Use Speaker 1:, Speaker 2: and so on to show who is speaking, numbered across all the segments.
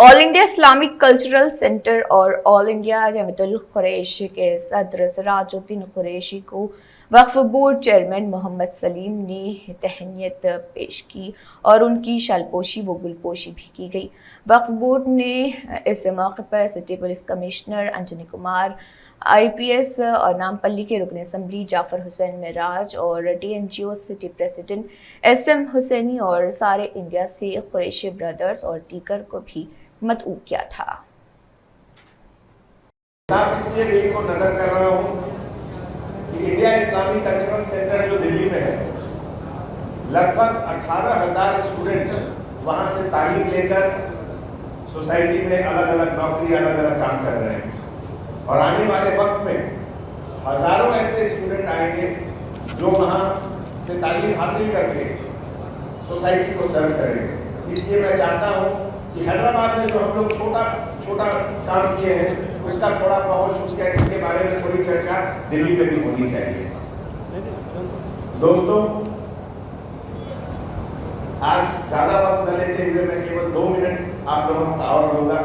Speaker 1: All India Islamic cultural centre और all India Jamatul Quraish के सदर सिराजुद्दीन कुरैशी को वक्फ बोर्ड चेयरमैन मोहम्मद सलीम ने तहनीत पेश की और उनकी शालपोशी व गुलपोशी भी की गई। वक्फ बोर्ड ने इस मौके पर city police commissioner Anjani Kumar, IPS और नामपल्ली के रुकन असम्बली जाफर हुसैन मेराज और DNGO city president SM Hussaini और सारे इंडिया से कुरैशी ब्रदर्स और दीगर को भी मदऊ किया था।
Speaker 2: इसलिए बिल को नजर कर रहा हूँ कि इंडिया इस्लामिक कल्चरल सेंटर जो दिल्ली में है, लगभग 18,000 स्टूडेंट्स वहाँ से तालीम लेकर सोसाइटी में अलग अलग नौकरी, अलग अलग काम कर रहे हैं और आने वाले वक्त में हजारों ऐसे स्टूडेंट आएंगे जो वहाँ से तालीम हासिल करके सोसाइटी को सर्व करेंगे। इसलिए मैं चाहता हूँ कि हैदराबाद में जो हम लोग छोटा छोटा काम किए हैं उसका थोड़ा पहुंच उसके बारे में थोड़ी चर्चा दिल्ली में भी होनी चाहिए। दोस्तों, आज ज़्यादा वक्त न लेते हुए मैं केवल 2 मिनट आप लोगों का और लूँगा।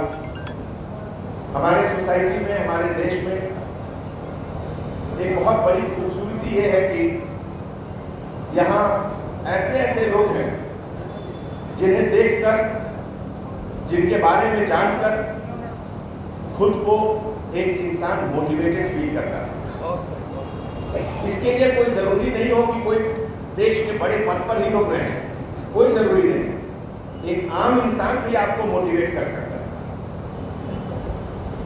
Speaker 2: हमारे सोसाइटी में, हमारे देश में एक बहुत बड़ी खूबसूरती ये है कि यहाँ ऐसे ऐसे लोग हैं जिन्हें देखकर, जिनके बारे में जानकर खुद को एक इंसान मोटिवेटेड फील करता है। इसके लिए कोई जरूरी नहीं हो कि कोई देश के बड़े पद पर ही लोग रहें, कोई जरूरी नहीं। एक आम इंसान भी आपको मोटिवेट कर सकता है।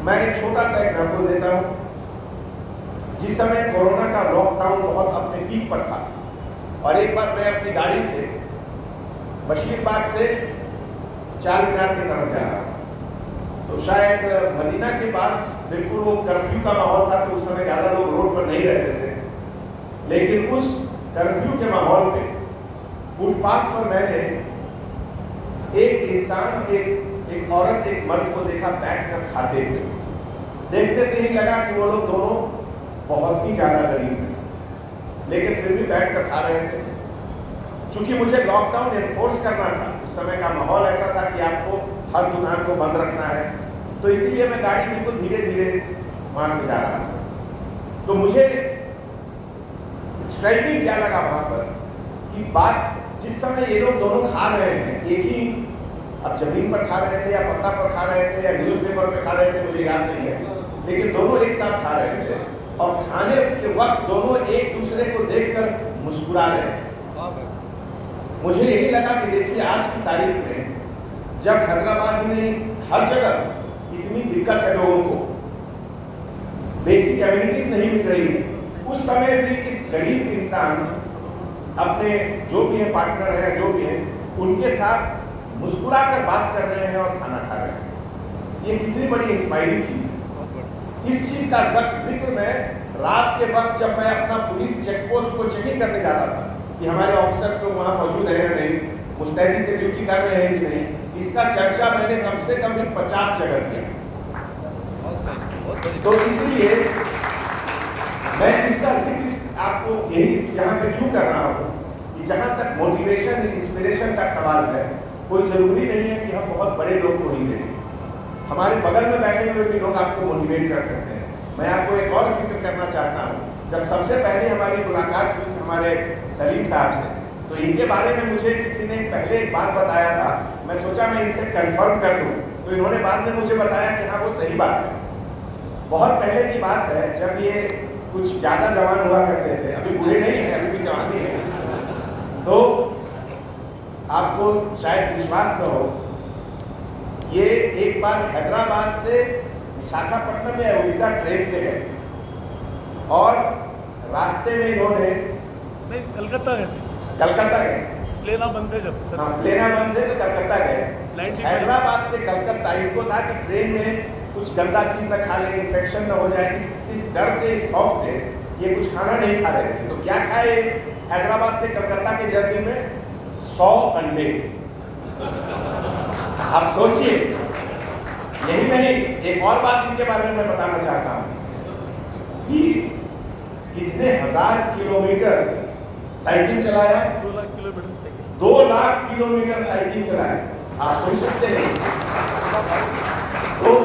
Speaker 2: मैं एक छोटा सा एग्जांपल देता हूं। जिस समय कोरोना का लॉकडाउन बहुत अपने पीक पर था और एक बार मैं अपनी गाड़ी से बशीरबाग से चार मीनार की तरफ जा रहा था, तो शायद मदीना के पास बिल्कुल वो कर्फ्यू का माहौल था, तो उस समय ज़्यादा लोग रोड पर नहीं रहते थे। लेकिन उस कर्फ्यू के माहौल में फुटपाथ पर मैंने एक इंसान, एक औरत, एक मर्द को देखा बैठकर खाते हुए। देखने से ही लगा कि वो लोग दोनों बहुत ही ज़्यादा गरीब हैं, लेकिन फिर भी बैठकर खा रहे थे। चूंकि मुझे लॉकडाउन एनफोर्स करना था, उस समय का माहौल ऐसा था कि आपको हर दुकान को बंद रखना है, तो इसीलिए मैं गाड़ी बिल्कुल धीरे धीरे वहाँ से जा रहा था। तो मुझे स्ट्राइकिंग क्या लगा वहाँ पर कि बात जिस समय ये लोग दोनों खा रहे हैं, एक ही अब जमीन पर खा रहे थे या पत्ता पर खा रहे थे या न्यूज़पेपर पे खा रहे थे, मुझे याद नहीं है, लेकिन दोनों एक साथ खा रहे थे और खाने के वक्त दोनों एक दूसरे को देखकर मुस्कुरा रहे थे। मुझे यही लगा कि देखिए, आज की तारीख में जब हैदराबाद ही नहीं हर जगह इतनी दिक्कत है, लोगों को बेसिक एमिनिटीज नहीं मिल रही है, उस समय भी इस गरीब इंसान अपने जो भी है पार्टनर है, जो भी है, उनके साथ मुस्कुरा कर बात कर रहे हैं और खाना खा रहे हैं। ये कितनी बड़ी इंस्पायरिंग चीज़ है। इस चीज़ का जिक्र मैं रात के वक्त जब मैं अपना पुलिस चेक पोस्ट को चेकिंग करने जाता था कि हमारे ऑफिसर्स लोग वहाँ मौजूद हैं या नहीं, मुस्तैदी से ड्यूटी कर रहे हैं कि नहीं, इसका चर्चा मैंने कम से कम भी 50 जगह किया। तो इसलिए मैं इसका जिक्र आपको यही यहाँ पे क्यों कर रहा हूँ कि जहाँ तक मोटिवेशन, इंस्पिरेशन का सवाल है, कोई ज़रूरी नहीं है कि हम बहुत बड़े लोग को ही देखें। हमारे बगल में बैठे हुए भी लोग आपको मोटिवेट कर सकते हैं। मैं आपको एक और जिक्र करना चाहता हूँ। जब सबसे पहले हमारी मुलाकात हुई हमारे सलीम साहब से, तो इनके बारे में मुझे किसी ने पहले एक बात बताया था। मैं सोचा मैं इनसे कंफर्म कर लूँ, तो इन्होंने बाद में मुझे बताया कि हाँ, वो सही बात है। बहुत पहले की बात है, जब ये कुछ ज़्यादा जवान हुआ करते थे, अभी बूढ़े नहीं हैं, अभी भी जवान ही है। तो आपको शायद विश्वास न हो, ये एक बार हैदराबाद से विशाखापट्टनम या उड़ीसा ट्रेन से गए और रास्ते में इन्होंने
Speaker 3: नहीं, कलकत्ता
Speaker 2: गए,
Speaker 3: प्लेना बंद थे जब।
Speaker 2: हाँ, प्लेना बंद थे तो कलकत्ता गए। हैदराबाद से कलकत्ता इनको था कि ट्रेन में कुछ गंदा चीज़ न खा ले, इन्फेक्शन न हो जाए, इस डर से, इस खौफ से ये कुछ खाना नहीं खा रहे थे। तो क्या खाए हैदराबाद से कलकत्ता के जर्नी में? 100 अंडे। आप सोचिए। यही नहीं, एक और बात इनके बारे में मैं बताना चाहता हूँ कि कितने हजार किलोमीटर साइकिल चलाया।
Speaker 3: 2 lakh kilometre cycle
Speaker 2: 2 lakh kilometre cycle चलाया। आप सोच सकते हैं तो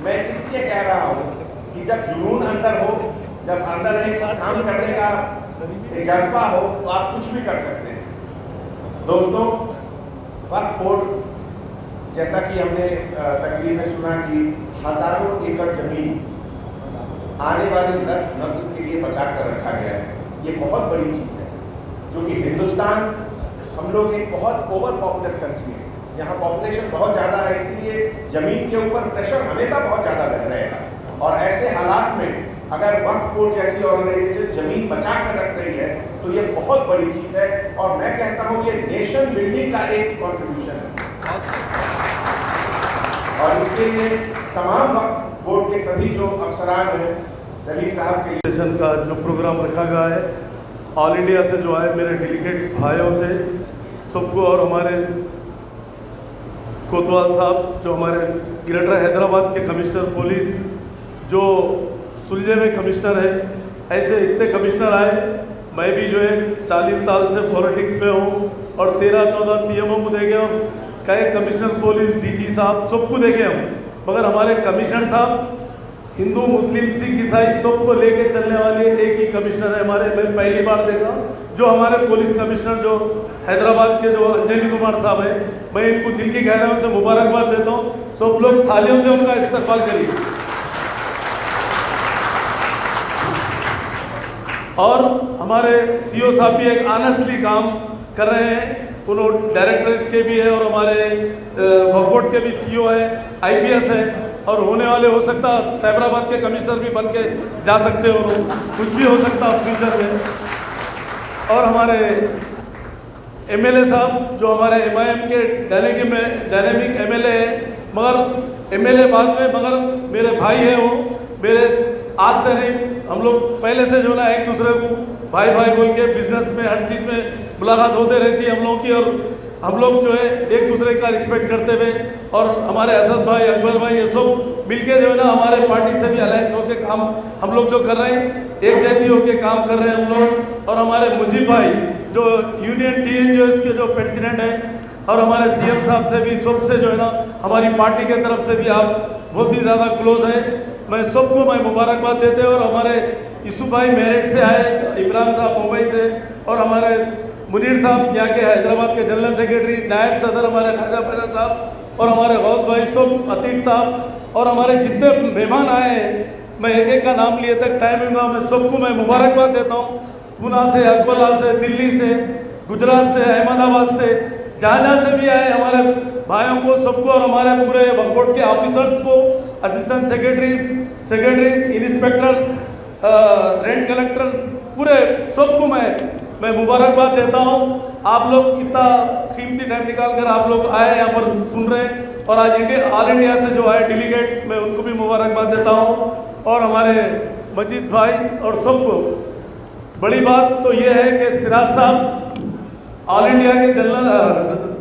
Speaker 2: मैं इसलिए कह रहा हूँ कि जब जुनून अंदर हो, जब अंदर एक काम करने का एक जज्बा हो, तो आप कुछ भी कर सकते हैं। दोस्तों, वक्फ बोर्ड जैसा कि हमने तकरीर में सुना कि हजारों एकड़ जमीन आने वाली नस्ल के लिए बचा कर रखा गया है। ये बहुत बड़ी चीज़ है, जो कि हिंदुस्तान, हम लोग एक बहुत ओवर पॉपुलस कंट्री है, यहाँ पॉपुलेशन बहुत ज़्यादा है, इसलिए ज़मीन के ऊपर प्रेशर हमेशा बहुत ज़्यादा रहेगा। और ऐसे हालात में अगर वक्फ बोर्ड जैसी ऑर्गेनाइजेशन ज़मीन बचा कर रख रही है तो ये बहुत बड़ी चीज़ है, और मैं कहता हूँ ये नेशन बिल्डिंग का एक कॉन्ट्रीब्यूशन है। और इसके लिए तमाम वक्फ बोर्ड के सभी जो अफसरान हैं, सलीम साहब के लिए
Speaker 3: सेशन का जो प्रोग्राम रखा गया है, ऑल इंडिया से जो है मेरे डेलीगेट भाइयों से सबको, और हमारे कोतवाल साहब जो हमारे ग्रेटर हैदराबाद के कमिश्नर पुलिस, जो सुलझे हुए कमिश्नर है, ऐसे इतने कमिश्नर आए। मैं भी जो है 40 साल से पॉलिटिक्स में हूँ और 13-14 CMO को देखे और कई कमिश्नर पुलिस, DG साहब सबको देखे हम, मगर हमारे कमिश्नर साहब हिंदू, मुस्लिम, सिख, ईसाई सबको लेके चलने वाले एक ही कमिश्नर है हमारे। मैं पहली बार देखा जो हमारे पुलिस कमिश्नर जो हैदराबाद के जो अंजनी कुमार साहब हैं, मैं इनको दिल की गहराइयों से मुबारकबाद देता हूँ। सब लोग थालियों से उनका इस्तेमाल करिए। और हमारे CO साहब भी एक ऑनेस्टली काम कर रहे हैं, उन्होंने डायरेक्टर के भी है और हमारे वक्फ बोर्ड के भी CO है, IPS है, और होने वाले हो सकता साइबराबाद के कमिश्नर भी बन के जा सकते हो, कुछ भी हो सकता फ्यूचर में। और हमारे MLA साहब जो हमारे MIM के डायनेमिक MLA है, मगर MLA बाद में, मगर मेरे भाई है वो, मेरे आज से नहीं, हम लोग पहले से जो ना एक दूसरे को भाई भाई बोल के बिजनेस में हर चीज़ में मुलाकात होते रहती है हम लोगों की, और हम लोग जो है एक दूसरे का रिस्पेक्ट करते हुए, और हमारे असद भाई, अकबर भाई, ये सब मिलके जो है ना हमारे पार्टी से भी अलायंस होके काम हम लोग जो कर रहे हैं, एक जैती होके काम कर रहे हैं हम लोग। और हमारे मुजीब भाई जो यूनियन TNJOs के जो प्रेसिडेंट हैं, और हमारे CM साहब से भी, सबसे जो है ना हमारी पार्टी के तरफ से भी आप बहुत ही ज़्यादा क्लोज हैं। मैं सबको मैं मुबारकबाद देते हैं। और हमारे यूसुफ भाई मेरठ से आए, इमरान साहब मुंबई से, और हमारे मुनीर साहब यहाँ के हैदराबाद के जनरल सेक्रेटरी, नायब सदर हमारे ख्वाजा फैजल साहब, और हमारे गौस भाई सब, अतीक साहब, और हमारे जितने मेहमान आए हैं, मैं एक एक का नाम लिए तक टाइम दूंगा, मैं सबको मैं मुबारकबाद देता हूँ। पूना से, अकोला से, दिल्ली से, गुजरात से, अहमदाबाद से, जहाँ से भी आए हमारे भाइयों को सबको, और हमारे पूरे वक्फ बोर्ड के ऑफिसर्स को, assistant secretaries, inspectors, rent collectors, पूरे सबको मैं मुबारकबाद देता हूँ। आप लोग इतना कीमती टाइम निकाल कर आप लोग आए यहाँ पर सुन रहे हैं, और आज ऑल इंडिया से जो आए डेलीगेट्स, मैं उनको भी मुबारकबाद देता हूँ। और हमारे मजीद भाई और सबको बड़ी बात तो ये है कि सिराज साहब ऑल इंडिया के जनरल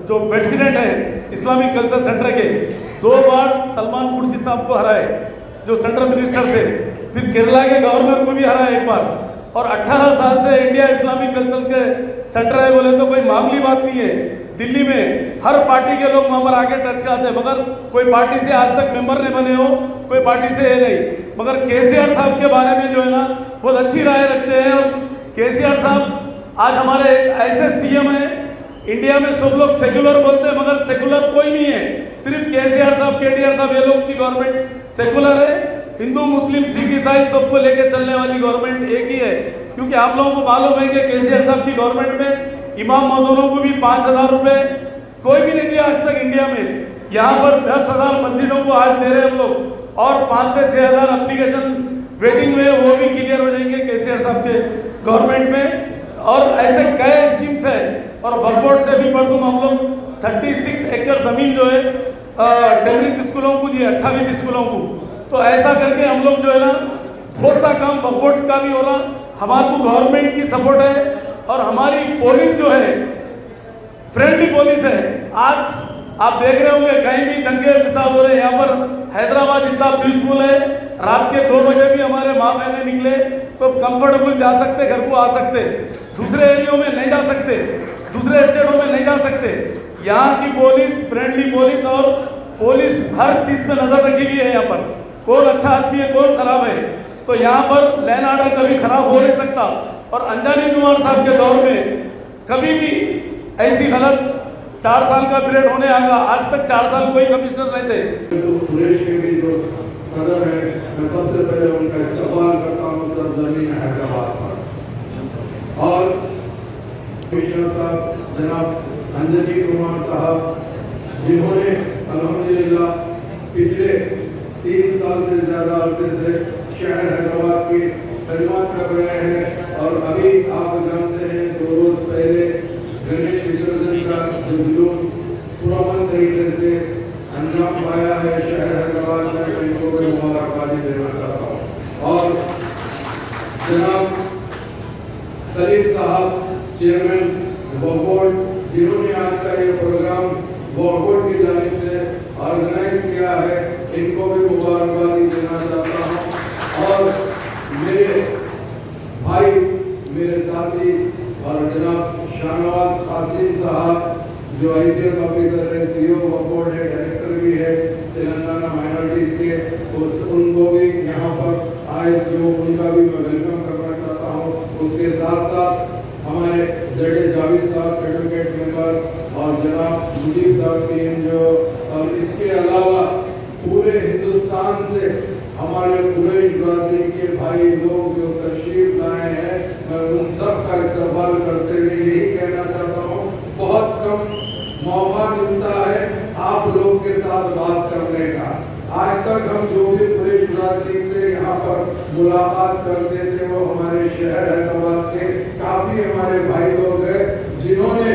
Speaker 3: जो प्रेसिडेंट है इस्लामिक कल्चर सेंटर के, 2 बार सलमान कुर्सी साहब को हराए जो सेंट्रल मिनिस्टर थे, फिर केरला के गवर्नर को भी हराया एक बार, और 18 साल से इंडिया इस्लामिक कल्चर के सेंटर है बोले तो कोई मामूली बात नहीं है। दिल्ली में हर पार्टी के लोग वहाँ पर आके टच कराते हैं, मगर कोई पार्टी से आज तक मेंबर नहीं बने हो, कोई पार्टी से ये नहीं, मगर KCR साहब के बारे में जो है ना बहुत अच्छी राय रखते हैं। और KCR साहब आज हमारे एक ऐसे CM हैं, इंडिया में सब लोग सेकुलर बोलते हैं, मगर सेकुलर कोई नहीं है, सिर्फ KCR साहब, KTR साहब, ये लोग की गवर्नमेंट सेकुलर है। हिंदू, मुस्लिम, सिख, ईसाई सबको लेके चलने वाली गवर्नमेंट एक ही है, क्योंकि आप लोगों को मालूम है कि KCR साहब की गवर्नमेंट में इमाम मौजूदों को भी 5,000 रुपये कोई भी नहीं दिया आज तक इंडिया में। यहाँ पर 10,000 मस्जिदों को आज दे रहे हैं हम लोग, और 5 से 6,000 एप्लीकेशन वेटिंग में, वो भी क्लियर हो जाएंगे KCR साहब के गवर्नमेंट में। और ऐसे कई स्कीम्स है, और वक्फ बोर्ड से भी परसों हम लोग 36 एकड़ ज़मीन जो है 33 स्कूलों को दिए, 28 स्कूलों को। तो ऐसा करके हम लोग जो है ना बहुत सा काम वक्फ बोर्ड का भी हो रहा, हमारे को गवर्नमेंट की सपोर्ट है, और हमारी पुलिस जो है फ्रेंडली पुलिस है। आज आप देख रहे होंगे कहीं भी दंगे फसाद हो रहे हैं, यहाँ पर हैदराबाद इतना पीसफुल है, रात के 2 बजे भी हमारे माँ बहनें निकले तो कंफर्टेबल जा सकते, घर को आ सकते, दूसरे एरियो में नहीं जा सकते, दूसरे स्टेटों में नहीं जा सकते। यहाँ की पुलिस फ्रेंडली पुलिस, और पुलिस हर चीज़ पे नज़र रखी हुई है। यहाँ पर कौन अच्छा आदमी है कौन खराब है, तो यहाँ पर लैंड ऑर्डर कभी खराब हो नहीं सकता। और अंजानी कुमार साहब के दौर में कभी भी ऐसी गलत 4 साल का पीरियड होने आएगा, आज तक 4 साल कोई कमिश्नर नहीं थे।
Speaker 4: तो सुरेश के भी जो सदर है, मैं सबसे पहले उनका इस्तेमाल करता हूँ सरजमीन हैदराबाद पर। और कमिश्नर साहब जनाब अंजनी कुमार साहब, जिन्होंने अल्हम्दुलिल्लाह पिछले 3 साल से ज़्यादा अरसे से शहर हैदराबाद की खिदमत कर रहे हैं। और अभी आप जानते हैं 2 रोज़ पहले गणेश विसर्जन का जो जुलूस पुरअमन तरीके से अंजाम पाया है शहर हैदराबाद में, इनको मैं मुबारकबादी देना चाहता हूँ। और जनाब सलीम साहब चेयरमैन वक्फ बोर्ड, जिन्होंने आज का ये प्रोग्राम वक्फ बोर्ड की जानिब से ऑर्गेनाइज किया है, इनको भी मुबारकबादी देना चाहता हूँ। और मेरे भाई, मेरे साथी और जनाब शाहनवाज कासिम साहब जो IPS ऑफिसर है, CEO वक्फ बोर्ड है, डायरेक्टर भी है तेलंगाना माइनॉरिटीज के, उनको भी यहाँ पर आए, जो उनका भी मैं वेलकम करना चाहता हूँ। उसके साथ साथ हमारे ZA जावेद साहब एडवोकेट मेंबर और जनाब मुजीब साहब PMO, और इसके अलावा पूरे हिंदुस्तान से हमारे पूरे बरादरी के भाई लोग जो तशरीफ लाए हैं, मैं उन सब का इस्तेमाल करते हुए यही कहना चाहता हूँ, बहुत कम मौका मिलता है आप लोग के साथ बात करने का। आज तक हम जो भी पूरे बरादरी से यहाँ पर मुलाकात करते थे, वो हमारे शहर हैदराबाद के काफ़ी हमारे भाई लोग हैं, जिन्होंने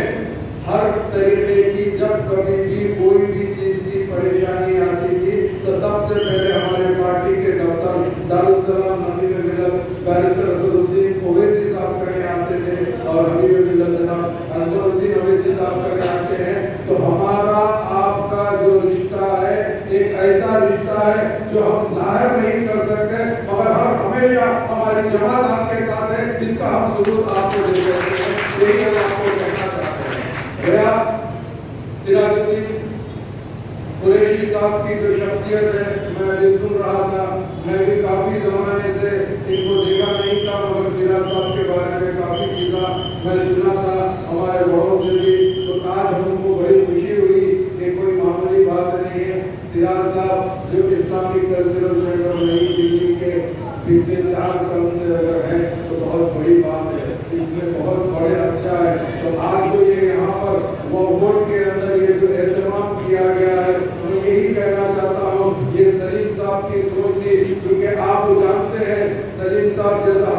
Speaker 4: हर तरीके की, जब कभी भी कोई भी चीज़ की परेशानी आती थी तो सबसे पहले हमारे पार्टी के दफ्तर दारुस्सलाम नजीब मिलत बैरिस्टर असदुद्दीन ओवैसी साहब करने आते थे, और हबीब मिलत जनाब अंजरुद्दीन ओवैसी साहब करने आते हैं। तो हमारा आपका जो रिश्ता है एक ऐसा रिश्ता है जो हम जाहिर नहीं कर सकते, मगर हम हमेशा हमारी जमात आपके साथ है, इसका हम सबूत आपको दे सकते हैं। यही हम आपको कहना चाहते हैं। भैया सिराजुद्दीन कुरैशी साहब की जो शख्सियत है, मैं अभी सुन रहा था, मैं भी काफ़ी ज़माने से इनको देखा नहीं था, मगर सिराज साहब के बारे में काफ़ी चीज़ें मैं सुना था हमारे बड़ों से भी, तो आज हमको बड़ी खुशी हुई कि कोई मामूली बात नहीं है। सिराज साहब जो इस्लामिक कल्चरल सेंटर नई दिल्ली के पिछले 4 साल से अगर है तो बहुत बड़ी बात है, इसमें बहुत बड़े अच्छा है। तो आज जो ये यहाँ पर वक्फ बोर्ड के अंदर ये जो एहतमाम किया गया है, मैं यही कहना चाहता हूँ, ये सलीम साहब की सोच थी, क्योंकि आप जानते हैं सलीम साहब जैसा